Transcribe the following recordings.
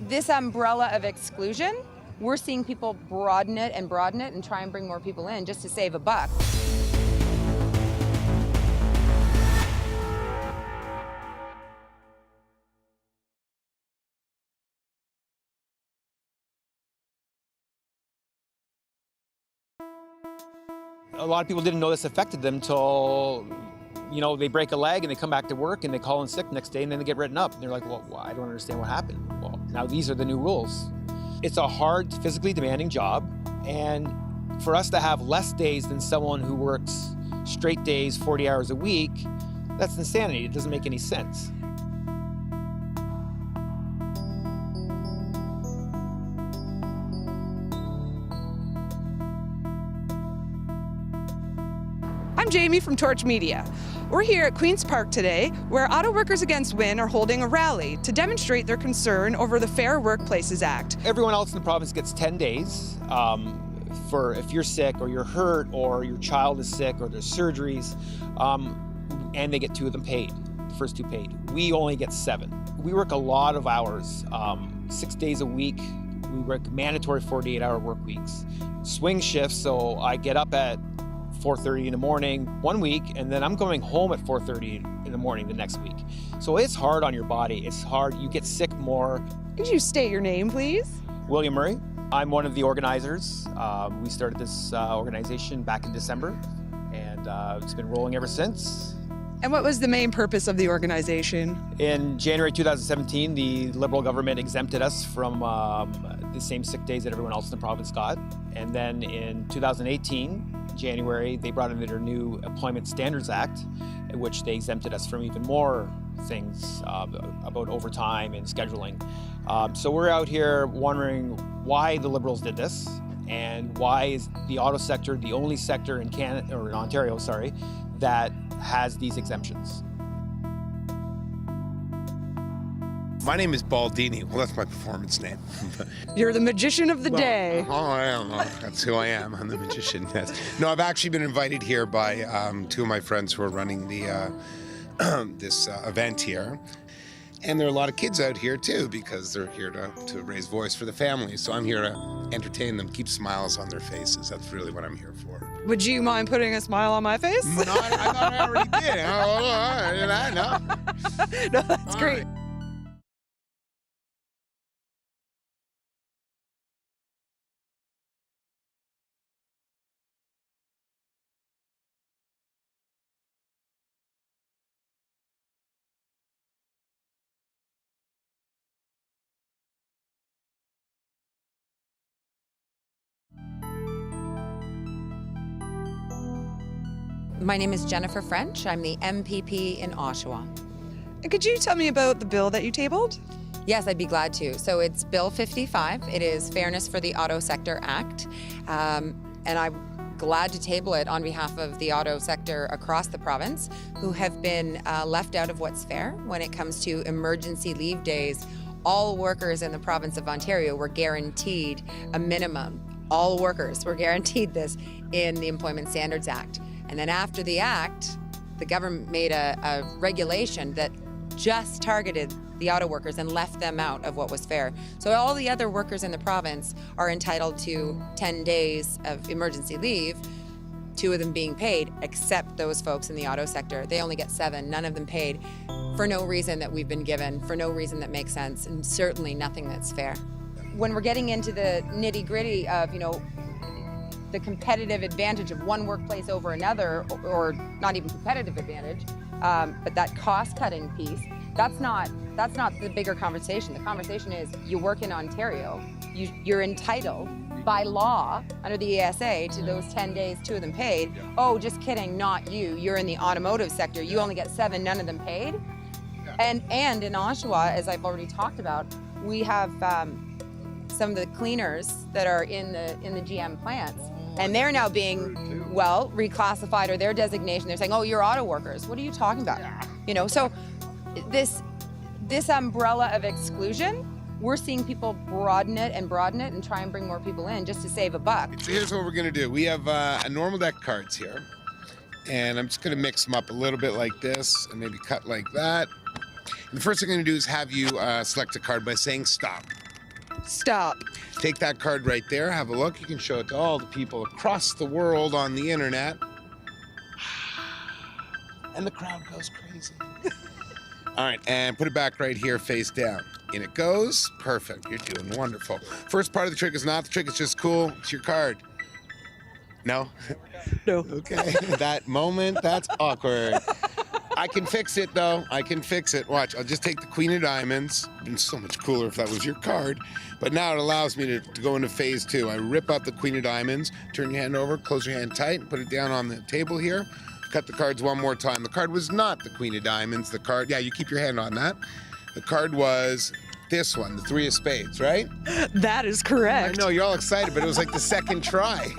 this umbrella of exclusion, we're seeing people broaden it and try and bring more people in just to save a buck. A lot of people didn't know this affected them till, they break a leg and they come back to work and they call in sick next day and then they get written up. And they're like, well, I don't understand what happened. Well, now these are the new rules. It's a hard, physically demanding job. And for us to have less days than someone who works straight days, 40 hours a week, that's insanity. It doesn't make any sense. I'm Jamie from Torch Media. We're here at Queen's Park today, where Auto Workers Against WIN are holding a rally to demonstrate their concern over the Fair Workplaces Act. Everyone else in the province gets 10 days for if you're sick or you're hurt or your child is sick or there's surgeries, and they get 2 of them paid, the first 2 paid. We only get 7. We work a lot of hours, 6 days a week. We work mandatory 48-hour work weeks. Swing shifts, so I get up at 4:30 in the morning one week, and then I'm going home at 4:30 in the morning the next week. So it's hard on your body. It's hard. You get sick more. Could you state your name, please? William Murray. I'm one of the organizers. We started this organization back in December, and it's been rolling ever since. And what was the main purpose of the organization? In January 2017, the Liberal government exempted us from the same sick days that everyone else in the province got. And then in 2018, January, they brought in their new Employment Standards Act, in which they exempted us from even more things about overtime and scheduling. So we're out here wondering why the Liberals did this, and why is the auto sector the only sector in Canada, or in Ontario, sorry, that has these exemptions. My name is Baldini. Well, that's my performance name. You're the magician of the day. Oh, I am. That's who I am. I'm the magician. Yes. No, I've actually been invited here by 2 of my friends who are running the this event here. And there are a lot of kids out here too, because they're here to raise voice for the families. So I'm here to entertain them, keep smiles on their faces. That's really what I'm here for. Would you mind putting a smile on my face? No, I thought I already did. No, that's great. My name is Jennifer French. I'm the MPP in Oshawa. And could you tell me about the bill that you tabled? Yes, I'd be glad to. So it's Bill 55. It is Fairness for the Auto Sector Act. And I'm glad to table it on behalf of the auto sector across the province who have been left out of what's fair when it comes to emergency leave days. All workers in the province of Ontario were guaranteed a minimum. All workers were guaranteed this in the Employment Standards Act. And then after the act, the government made a regulation that just targeted the auto workers and left them out of what was fair. So all the other workers in the province are entitled to 10 days of emergency leave, 2 of them being paid, except those folks in the auto sector. They only get 7, none of them paid, for no reason that we've been given, for no reason that makes sense, and certainly nothing that's fair. When we're getting into the nitty-gritty of, the competitive advantage of one workplace over another, or not even competitive advantage, but that cost-cutting piece, that's not the bigger conversation. The conversation is you work in Ontario, you're entitled by law under the ESA to those 10 days, 2 of them paid. Oh, just kidding, not you. You're in the automotive sector. You only get 7, none of them paid. And in Oshawa, as I've already talked about, we have some of the cleaners that are in the GM plants. And they're now being, reclassified, or their designation. They're saying, oh, you're auto workers. What are you talking about? So this umbrella of exclusion, we're seeing people broaden it and try and bring more people in just to save a buck. So here's what we're going to do. We have a normal deck cards here. And I'm just going to mix them up a little bit like this and maybe cut like that. And the first thing I'm going to do is have you select a card by saying stop. Stop. Take that card right there, have a look. You can show it to all the people across the world on the internet. And the crowd goes crazy. All right, and put it back right here, face down. In it goes. Perfect. You're doing wonderful. First part of the trick is not the trick. It's just cool. It's your card. No? No. Okay. That moment, that's awkward. I can fix it, though. I can fix it. Watch, I'll just take the Queen of Diamonds. It'd been so much cooler if that was your card. But now it allows me to go into phase two. I rip out the Queen of Diamonds, turn your hand over, close your hand tight, and put it down on the table here. Cut the cards one more time. The card was not the Queen of Diamonds. The card, yeah, you keep your hand on that. The card was this one, the Three of Spades, right? That is I correct. know, you're all excited, but it was like the second try.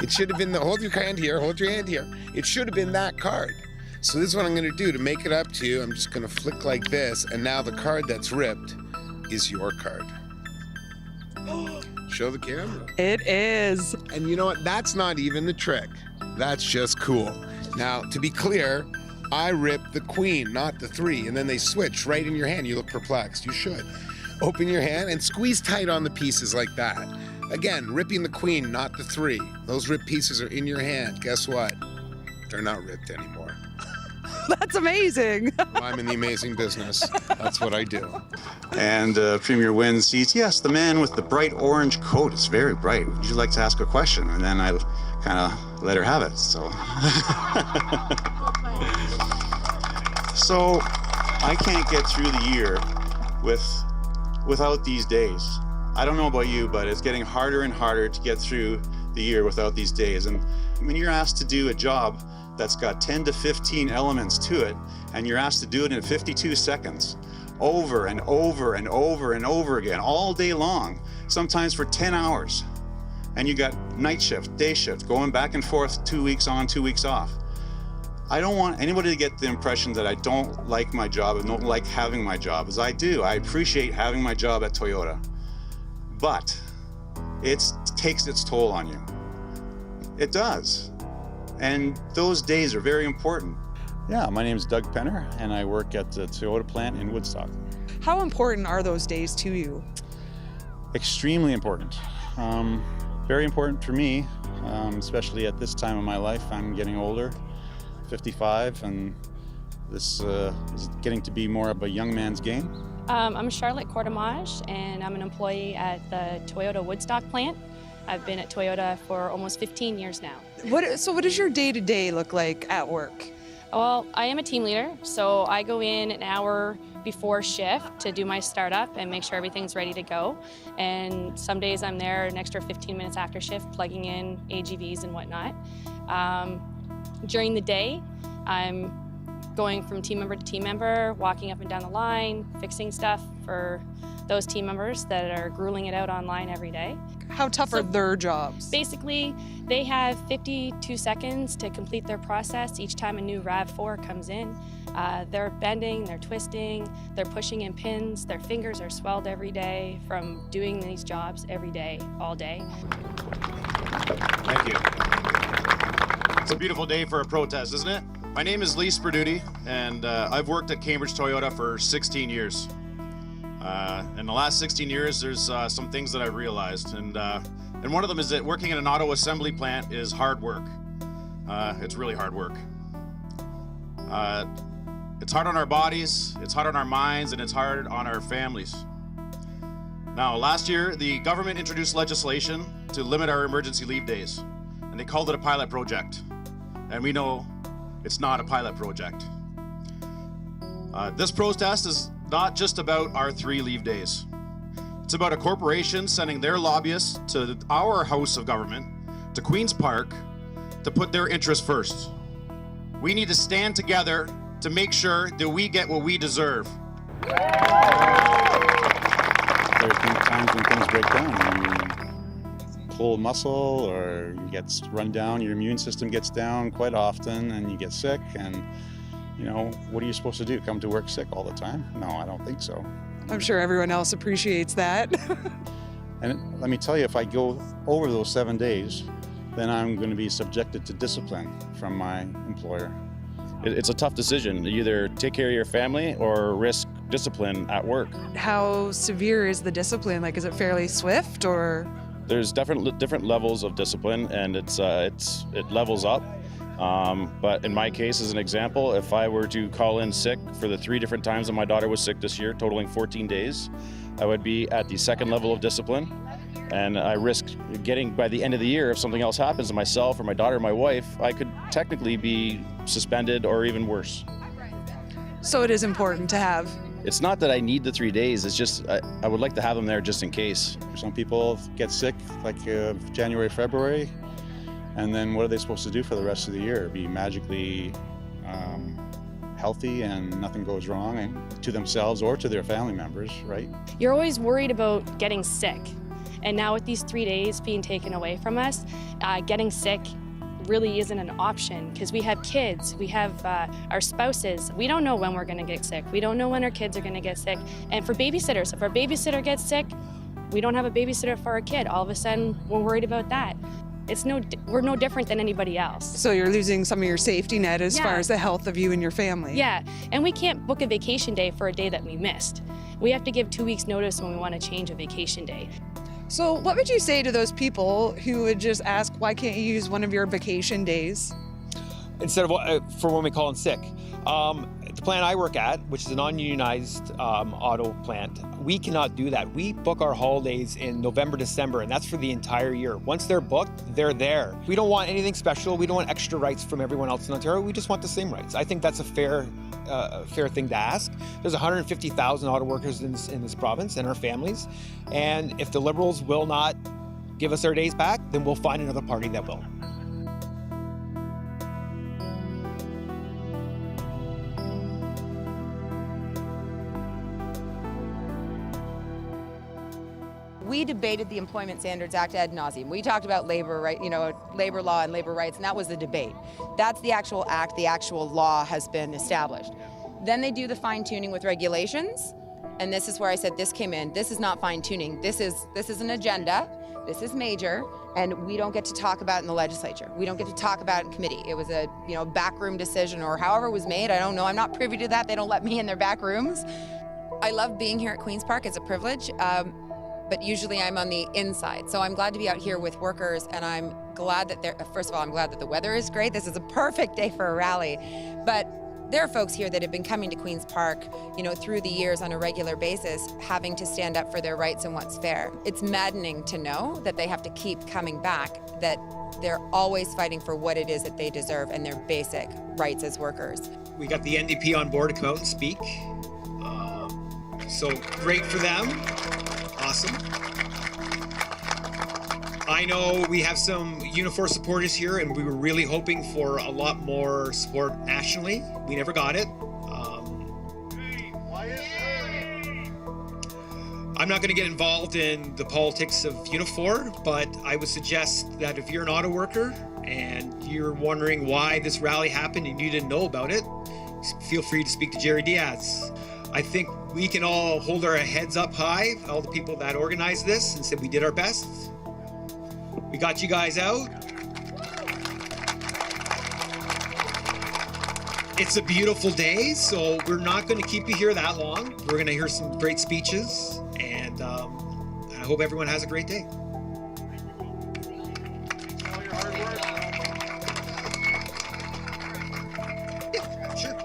It should have been hold your hand here, hold your hand here. It should have been that card. So this is what I'm gonna do to make it up to you. I'm just gonna flick like this, and now the card that's ripped is your card. Show the camera. It is. And you know what? That's not even the trick. That's just cool. Now, to be clear, I ripped the queen, not the three, and then they switch right in your hand. You look perplexed. You should. Open your hand and squeeze tight on the pieces like that. Again, ripping the queen, not the three. Those ripped pieces are in your hand. Guess what? They're not ripped anymore. That's amazing. Well, I'm in the amazing business. That's what I do. And Premier Wynne sees, yes, the man with the bright orange coat is very bright. Would you like to ask a question? And then I kind of let her have it. So, so I can't get through the year without these days. I don't know about you, but it's getting harder and harder to get through the year without these days. And when you're asked to do a job that's got 10 to 15 elements to it, and you're asked to do it in 52 seconds, over and over and over and over again, all day long, sometimes for 10 hours. And you got night shift, day shift, going back and forth, 2 weeks on, 2 weeks off. I don't want anybody to get the impression that I don't like my job and don't like having my job, as I do. I appreciate having my job at Toyota. But it takes its toll on you. It does. And those days are very important. Yeah, my name is Doug Penner, and I work at the Toyota plant in Woodstock. How important are those days to you? Extremely important. Very important for me, especially at this time of my life. I'm getting older, 55, and this is getting to be more of a young man's game. I'm Charlotte Courtemage, and I'm an employee at the Toyota Woodstock plant. I've been at Toyota for almost 15 years now. So what does your day-to-day look like at work? Well, I am a team leader, so I go in an hour before shift to do my startup and make sure everything's ready to go. And some days I'm there an extra 15 minutes after shift, plugging in AGVs and whatnot. During the day, I'm going from team member to team member, walking up and down the line, fixing stuff for those team members that are grueling it out online every day. How tough are their jobs? Basically, they have 52 seconds to complete their process each time a new RAV4 comes in. They're bending, they're twisting, they're pushing in pins, their fingers are swelled every day from doing these jobs every day, all day. Thank you. It's a beautiful day for a protest, isn't it? My name is Lee Sperduti, and I've worked at Cambridge Toyota for 16 years. In the last 16 years, there's some things that I've realized, and one of them is that working in an auto assembly plant is hard work. It's really hard work. It's hard on our bodies, it's hard on our minds, and it's hard on our families. Now, last year, the government introduced legislation to limit our emergency leave days, and they called it a pilot project. And we know it's not a pilot project. This protest is not just about our 3 leave days. It's about a corporation sending their lobbyists to our House of Government, to Queen's Park, to put their interests first. We need to stand together to make sure that we get what we deserve. There are times when things break down. You pull a muscle or you get run down, your immune system gets down quite often, and you get sick. And you know, what are you supposed to do? Come to work sick all the time? No, I don't think so. I'm sure everyone else appreciates that. And let me tell you, if I go over those 7 days, then I'm going to be subjected to discipline from my employer. It's a tough decision. You either take care of your family or risk discipline at work. How severe is the discipline? Like, is it fairly swift or? There's different levels of discipline, and it levels up. But in my case, as an example, if I were to call in sick for the 3 different times that my daughter was sick this year, totaling 14 days, I would be at the 2nd level of discipline. And I risk getting, by the end of the year, if something else happens to myself or my daughter or my wife, I could technically be suspended or even worse. So it is important to have. It's not that I need the 3 days, it's just I would like to have them there just in case. Some people get sick like January, February, and then what are they supposed to do for the rest of the year? Be magically healthy and nothing goes wrong and to themselves or to their family members, right? You're always worried about getting sick. And now with these 3 days being taken away from us, getting sick really isn't an option because we have kids, we have our spouses. We don't know when we're gonna get sick. We don't know when our kids are gonna get sick. And for babysitters, if our babysitter gets sick, we don't have a babysitter for our kid. All of a sudden, we're worried about that. We're no different than anybody else. So you're losing some of your safety net as far Yeah. as the health of you and your family. Yeah, and we can't book a vacation day for a day that we missed. We have to give 2 weeks notice when we want to change a vacation day. So what would you say to those people who would just ask, why can't you use one of your vacation days? Instead of for when we call in sick. The plant I work at, which is a non-unionized auto plant, we cannot do that. We book our holidays in November, December, and that's for the entire year. Once they're booked, they're there. We don't want anything special. We don't want extra rights from everyone else in Ontario. We just want the same rights. I think that's a fair thing to ask. There's 150,000 auto workers in this province and our families, and if the Liberals will not give us our days back, then we'll find another party that will. We debated the Employment Standards Act ad nauseum. We talked about labor labor law and labor rights, and that was the debate. That's the actual act, the actual law has been established. Then they do the fine-tuning with regulations, and this is where I said this came in. This is not fine-tuning. This is an agenda. This is major, and we don't get to talk about it in the legislature. We don't get to talk about it in committee. It was a backroom decision, or however it was made. I don't know. I'm not privy to that. They don't let me in their back rooms. I love being here at Queen's Park. It's a privilege. But usually I'm on the inside. So I'm glad to be out here with workers, and I'm glad that first of all, I'm glad that the weather is great. This is a perfect day for a rally. But there are folks here that have been coming to Queen's Park, through the years on a regular basis, having to stand up for their rights and what's fair. It's maddening to know that they have to keep coming back, that they're always fighting for what it is that they deserve and their basic rights as workers. We got the NDP on board to come out and speak. So great for them. Awesome. I know we have some Unifor supporters here, and we were really hoping for a lot more support nationally. We never got it. I'm not going to get involved in the politics of Unifor, but I would suggest that if you're an auto worker and you're wondering why this rally happened and you didn't know about it, feel free to speak to Jerry Diaz. I think we can all hold our heads up high, all the people that organized this, and said we did our best. We got you guys out. It's a beautiful day, so we're not going to keep you here that long. We're going to hear some great speeches, and I hope everyone has a great day. Yeah, sure.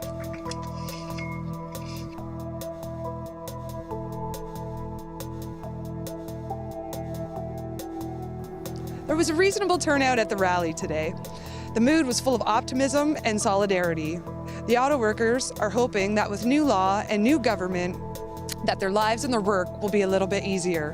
There was a reasonable turnout at the rally today. The mood was full of optimism and solidarity. The auto workers are hoping that with new law and new government, that their lives and their work will be a little bit easier.